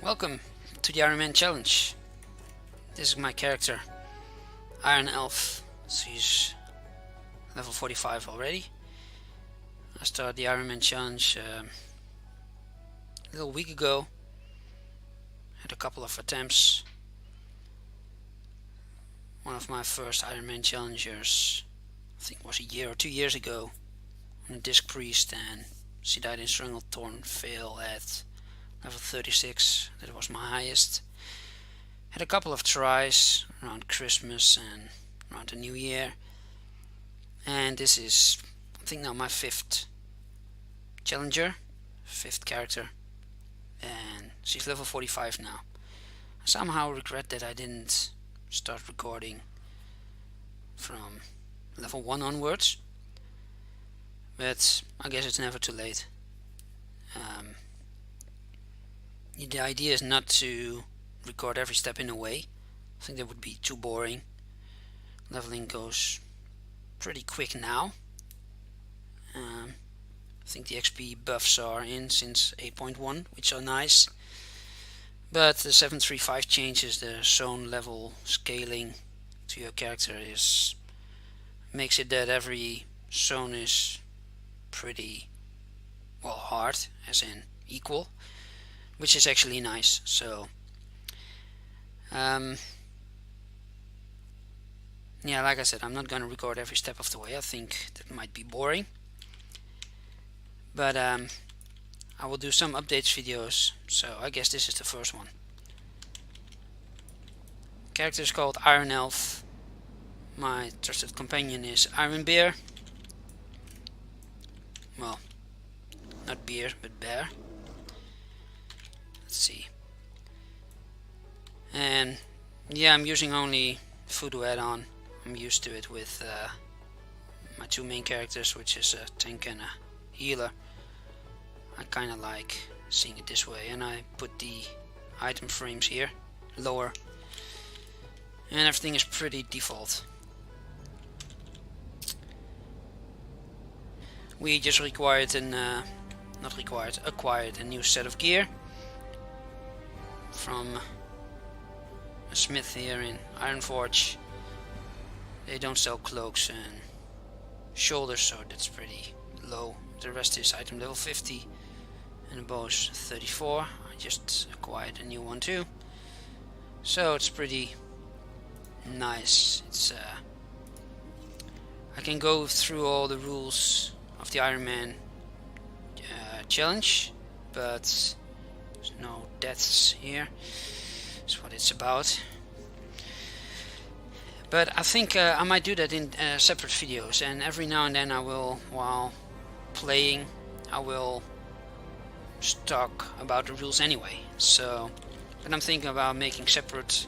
Welcome to the Iron Man challenge. This is my character, Ironelf. So he's level 45 already. I started the Iron Man challenge a little week ago. Had a couple of attempts. One of my first Iron Man challengers, I think, was a year or 2 years ago, on a Disc Priest, and she died in Stranglethorn Fail at level 36. That was my highest. Had a couple of tries around Christmas and around the New Year, and this is, I think, now my fifth challenger, fifth character, and she's level 45 now. I somehow regret that I didn't start recording from level 1 onwards, but I guess it's never too late. The idea is not to record every step in a way. I think that would be too boring. Leveling goes pretty quick now. I think the XP buffs are in since 8.1, which are nice. But the 735 changes, the zone level scaling to your character makes it that every zone is pretty hard, as in equal, which is actually nice. So yeah, like I said, I'm not gonna record every step of the way. I think that might be boring, but I will do some updates videos, so I guess this is the first one. Character is called Ironelf. My trusted companion is Ironbear. Well, not beer, but bear. Let's see. And yeah, I'm using only Voodoo add-on. I'm used to it with my two main characters, which is a tank and a healer. I kinda like seeing it this way, and I put the item frames here lower, and everything is pretty default. We just acquired a new set of gear from a smith here in Ironforge. They don't sell cloaks and shoulders, so that's pretty low. The rest is item level 50, and the bow is 34. I just acquired a new one too, so it's pretty nice. It's I can go through all the rules of the Iron Man challenge, but there's no deaths here. That's what it's about. But I think I might do that in separate videos, and every now and then I will, while playing, I will talk about the rules anyway. So, but I'm thinking about making a separate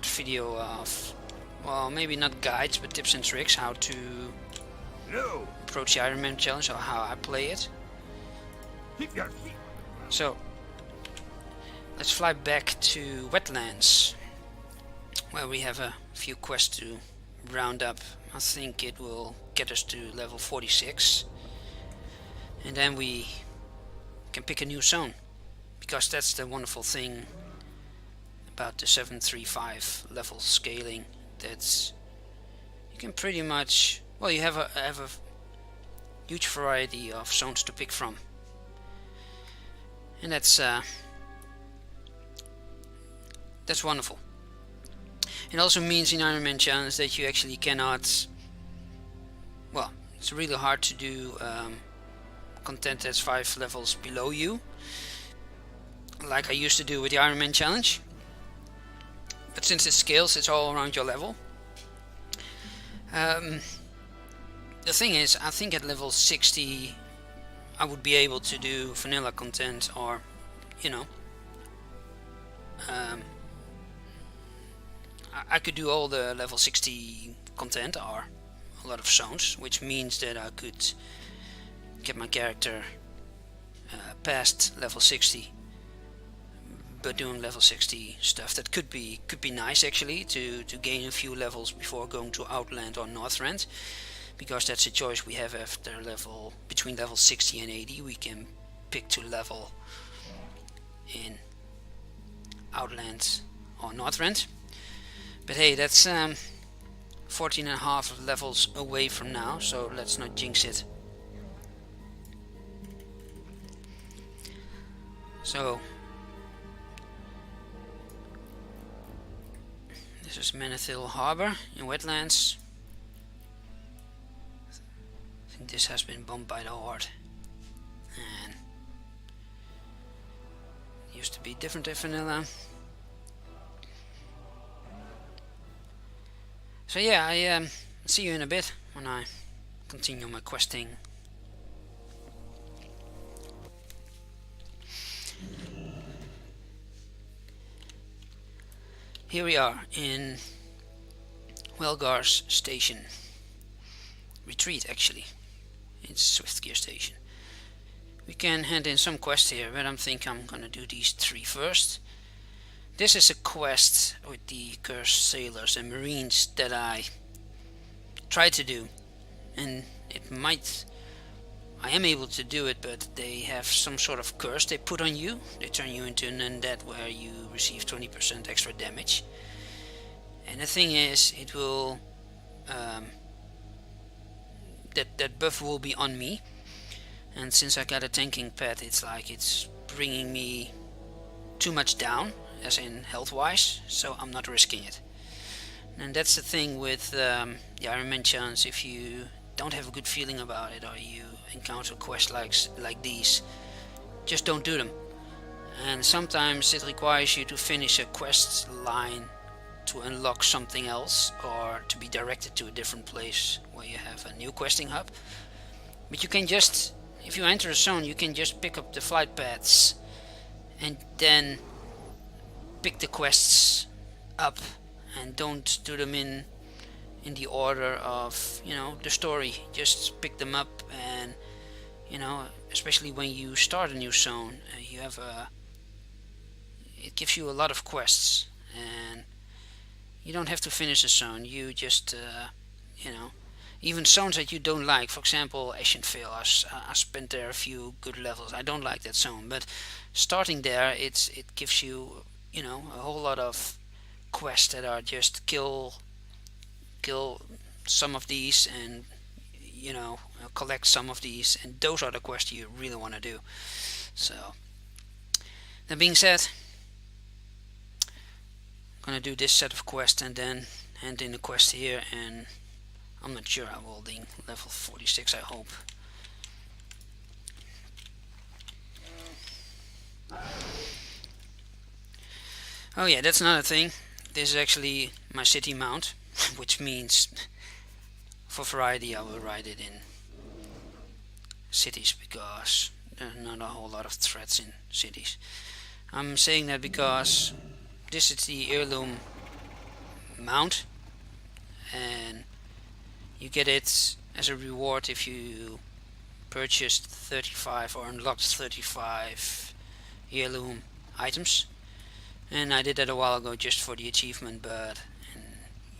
video of, well, maybe not guides, but tips and tricks how to approach the Iron Man challenge, or how I play it. So let's fly back to Wetlands, where we have a few quests to round up. I think it will get us to level 46, and then we can pick a new zone, because that's the wonderful thing about the 735 level scaling. That's, you can pretty much, well, you have a huge variety of zones to pick from, and that's wonderful. It also means in Iron Man challenge that you actually cannot, well, it's really hard to do content that's 5 levels below you, like I used to do with the Iron Man challenge. But since it scales, it's all around your level. The thing is, I think at level 60 I would be able to do vanilla content, or, you know, I could do all the level 60 content, or a lot of zones, which means that I could get my character past level 60, but doing level 60 stuff that could be nice actually, to gain a few levels before going to Outland or Northrend, because that's a choice we have after between level 60 and 80. We can pick to level in Outland or Northrend. But hey, that's 14.5 levels away from now, so let's not jinx it. So this is Manethil Harbor in Wetlands. I think this has been bombed by the Horde. And it used to be different in vanilla. So yeah, I see you in a bit when I continue my questing. Here we are in Welgar's station. Retreat, actually. It's Swiftgear station. We can hand in some quests here, but I think I'm gonna do these 3 first. This is a quest with the cursed sailors and marines that I tried to do, and I am able to do it, but they have some sort of curse they put on you. They turn you into an undead where you receive 20% extra damage. And the thing is, it will that buff will be on me. And since I got a tanking pet, it's like it's bringing me too much down, as in health wise, so I'm not risking it. And that's the thing with the Ironman challenge. If you don't have a good feeling about it, or you encounter quests like these, just don't do them. And sometimes it requires you to finish a quest line to unlock something else, or to be directed to a different place where you have a new questing hub. But you can just, if you enter a zone, you can just pick up the flight paths and then pick the quests up, and don't do them in the order of, you know, the story. Just pick them up, and you know, especially when you start a new zone, you have it gives you a lot of quests, and you don't have to finish a zone. You just you know, even zones that you don't like, for example Ashen Vale, I spent there a few good levels. I don't like that zone, but starting there, it gives you, you know, a whole lot of quests that are just kill some of these, and you know, collect some of these, and those are the quests you really want to do. So that being said, I'm gonna do this set of quests and then hand in the quest here, and I'm not sure I will be level 46, I hope. Oh yeah, that's another thing. This is actually my city mount, which means for variety I will ride it in cities, because there's not a whole lot of threats in cities. I'm saying that because this is the heirloom mount, and you get it as a reward if you purchased 35 or unlocked 35 heirloom items. And I did that a while ago just for the achievement, but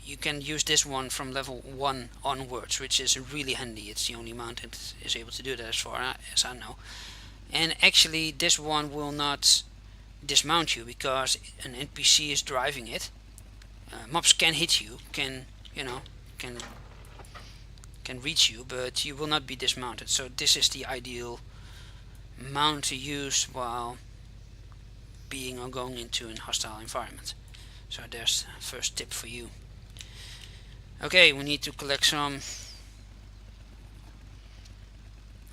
you can use this one from level 1 onwards, which is really handy. It's the only mount that is able to do that as far as I know. And actually this one will not dismount you, because an NPC is driving it. Mobs can hit you, can reach you, but you will not be dismounted. So this is the ideal mount to use while being or going into a hostile environment. So there's the first tip for you. Okay, we need to collect some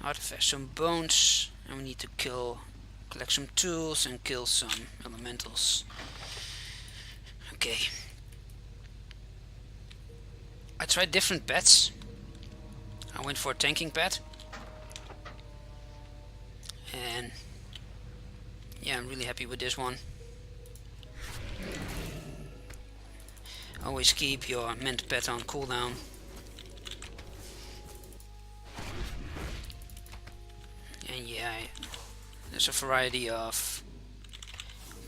artifacts, some bones, and we need to collect some tools and kill some elementals. Okay. I tried different pets. I went for a tanking pet, and yeah, I'm really happy with this one. Always keep your mint pet on cooldown. And yeah, there's a variety of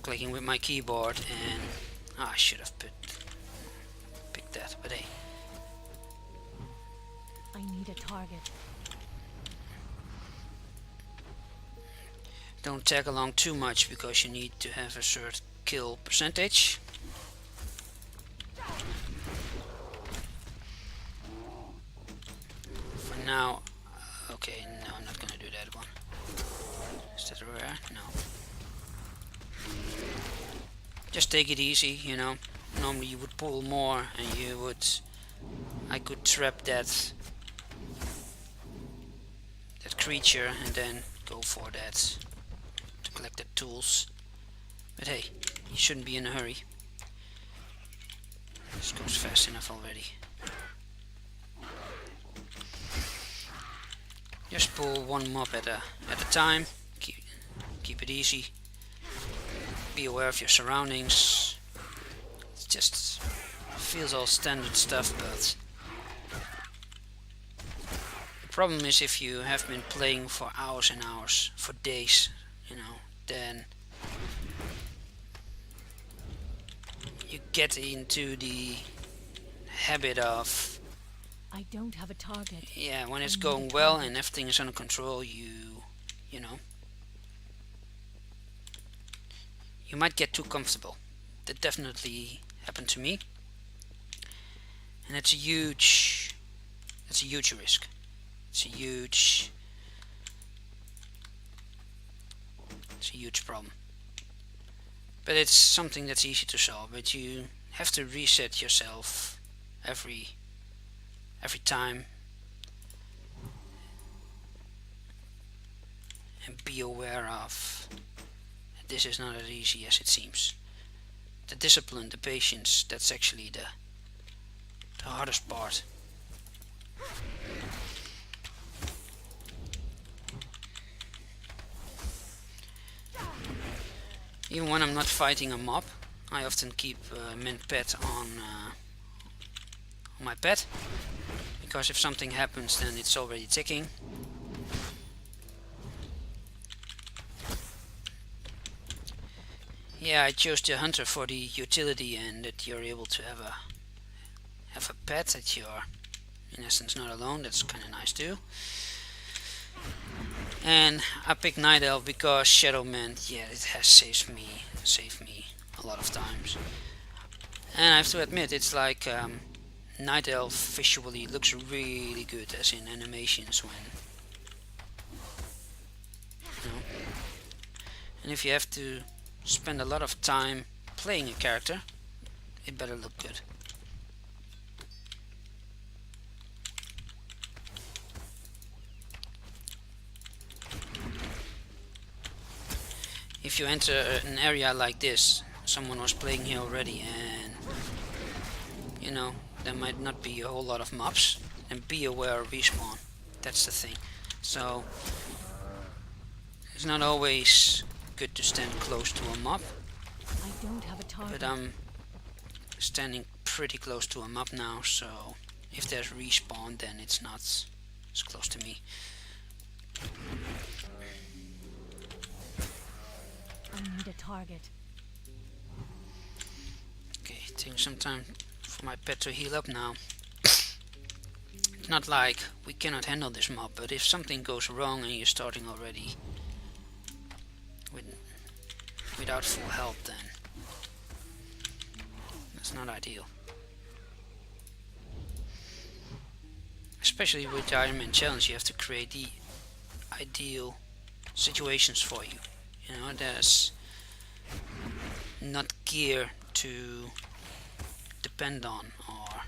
clicking with my keyboard, and I should have picked that, but hey. I need a target. Don't tag along too much because you need to have a certain kill percentage. For now, okay, no, I'm not gonna do that one. Is that rare? No. Just take it easy, you know. Normally you would pull more and you would... I could trap that creature and then go for that to collect the tools. But hey, you shouldn't be in a hurry. This goes fast enough already. Just pull one mob at a time. Keep it easy. Be aware of your surroundings. It just feels all standard stuff, but the problem is if you have been playing for hours and hours, for days, you know, then you get into the habit of, I don't have a target. yeah, when it's going well and everything is under control, you know, you might get too comfortable. That definitely happened to me, and it's a huge risk. It's a huge problem. But it's something that's easy to solve. But you have to reset yourself every time, and be aware of that this is not as easy as it seems. The discipline, the patience, that's actually the hardest part. Even when I'm not fighting a mob, I often keep min pet on my pet, because if something happens then it's already ticking. Yeah, I chose the hunter for the utility and that you're able to have a pet, that you're in essence not alone. That's kind of nice too. And I picked Night Elf because Shadow Mend, yeah, it has saved me a lot of times. And I have to admit, it's like Night Elf visually looks really good, as in animations, when, you know. And if you have to spend a lot of time playing a character, it better look good. If you enter an area like this, someone was playing here already, and you know, there might not be a whole lot of mobs, and be aware of respawn. That's the thing. So it's not always good to stand close to a mob. I don't have a target. But I'm standing pretty close to a mob now, so if there's respawn, then it's not as close to me. I need a target. Okay, taking some time for my pet to heal up now. It's not like we cannot handle this mob, but if something goes wrong and you're starting already without full health, then that's not ideal. Especially with the Iron Man challenge, you have to create the ideal situations for you. You know, there's not gear to depend on, or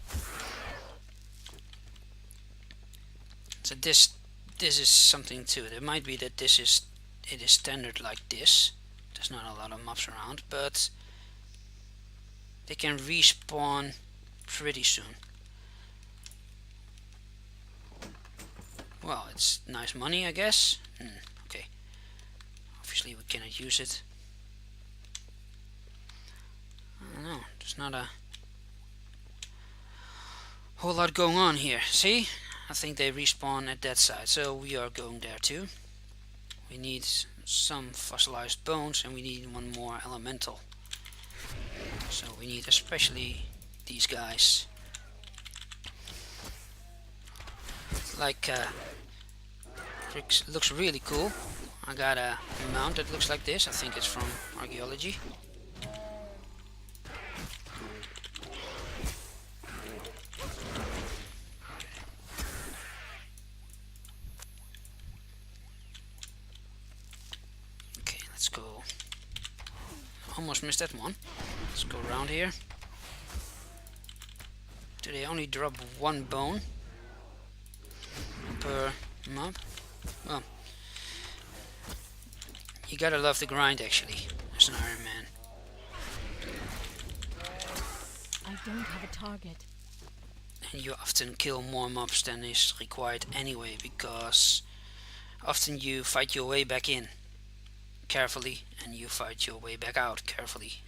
so this is something too. It might be that it is standard like this. There's not a lot of mobs around, but they can respawn pretty soon. Well, it's nice money, I guess. Okay. Obviously we cannot use it. I don't know, there's not a whole lot going on here. See? I think they respawn at that side, so we are going there too. We need some fossilized bones, and we need one more elemental. So we need especially these guys. Like looks really cool. I got a mount that looks like this. I think it's from archaeology. Okay, let's go. Almost missed that one. Let's go around here. Do they only drop one bone per mob? Well, you gotta love the grind actually, as an Iron Man. I don't have a target. And you often kill more mobs than is required anyway, because often you fight your way back in carefully and you fight your way back out carefully.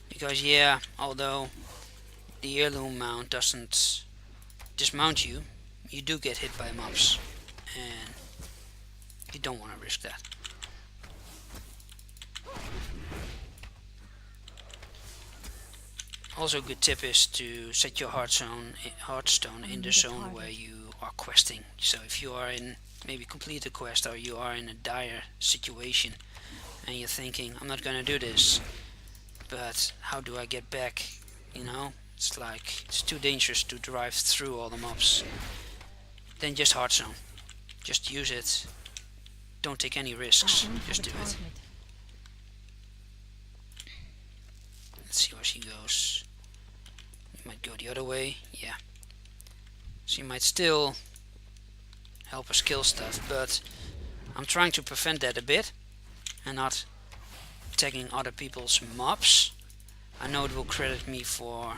Because yeah, although the heirloom mount doesn't dismount you, you do get hit by mobs, and you don't want to risk that. Also, a good tip is to set your heartstone in the zone where you are questing. So if you are in, maybe complete a quest, or you are in a dire situation and you're thinking, I'm not gonna do this, but how do I get back? You know, it's like, it's too dangerous to drive through all the mobs. Then just heartstone. Just use it. Don't take any risks. Just do it. Let's see where she goes. You might go the other way. Yeah. She might still help us kill stuff, but I'm trying to prevent that a bit and not tagging other people's mobs. I know it will credit me for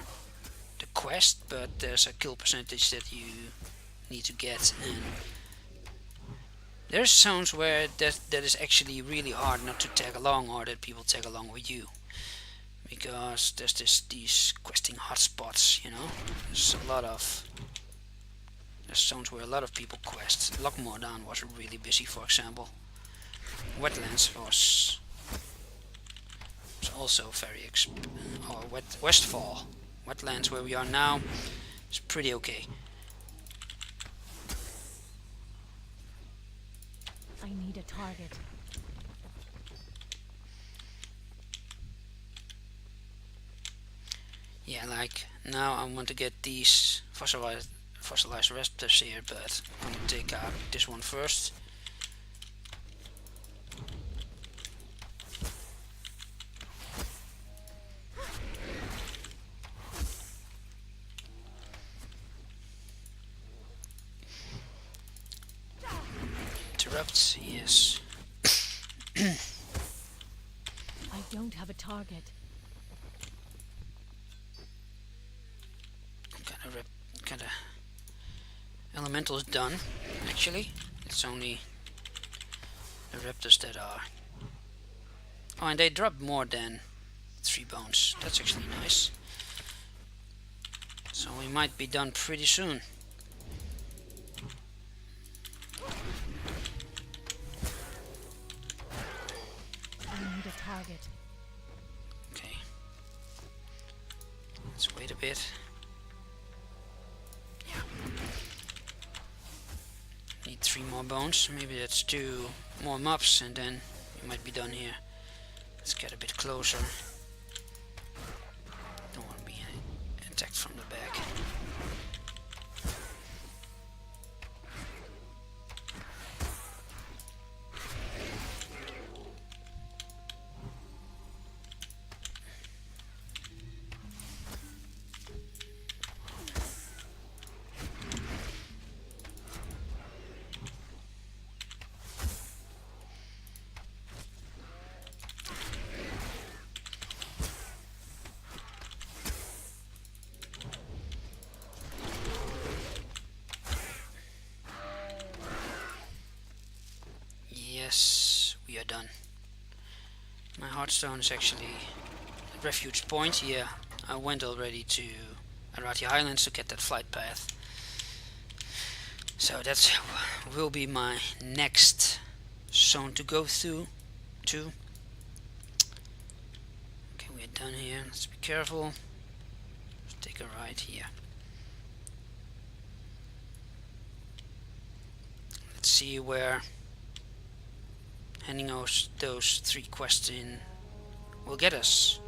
the quest, but there's a kill percentage that you need to get, and there's zones where that is actually really hard not to tag along, or that people tag along with you, because there's these questing hotspots, you know. There's zones where a lot of people quest. Lockmordan was really busy, for example. Wetlands was also very Westfall. Wetlands, where we are now, is pretty okay. I need a target. Yeah, like now I want to get these fossilized raptors here, but I'm gonna take out this one first. Interrupt, yes. I don't have a target. Kinda elemental's done, actually. It's only the raptors that are. Oh, and they drop more than 3 bones. That's actually nice. So we might be done pretty soon. I need a target. Okay. Let's wait a bit. Yeah. Need 3 more bones. Maybe that's 2 more mobs, and then we might be done here. Let's get a bit closer. Don't want to be attacked from the back. Yes, we are done. My heartstone is actually a refuge point. Yeah, I went already to Arati Highlands to get that flight path. So that will be my next zone to go through. Okay, we're done here. Let's be careful. Let's take a right here. Let's see where handing those 3 quests in will get us.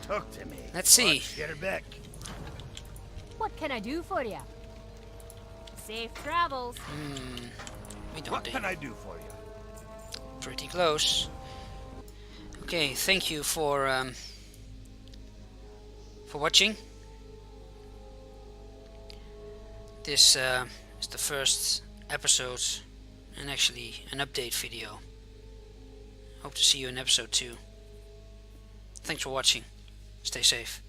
Talk to me. Let's see. Watch, get her back. What can I do for you? Safe travels. We don't What do. can I do for you? Pretty close. Okay, thank you for watching. This is the first episode and actually an update video. Hope to see you in episode 2. Thanks for watching. Stay safe.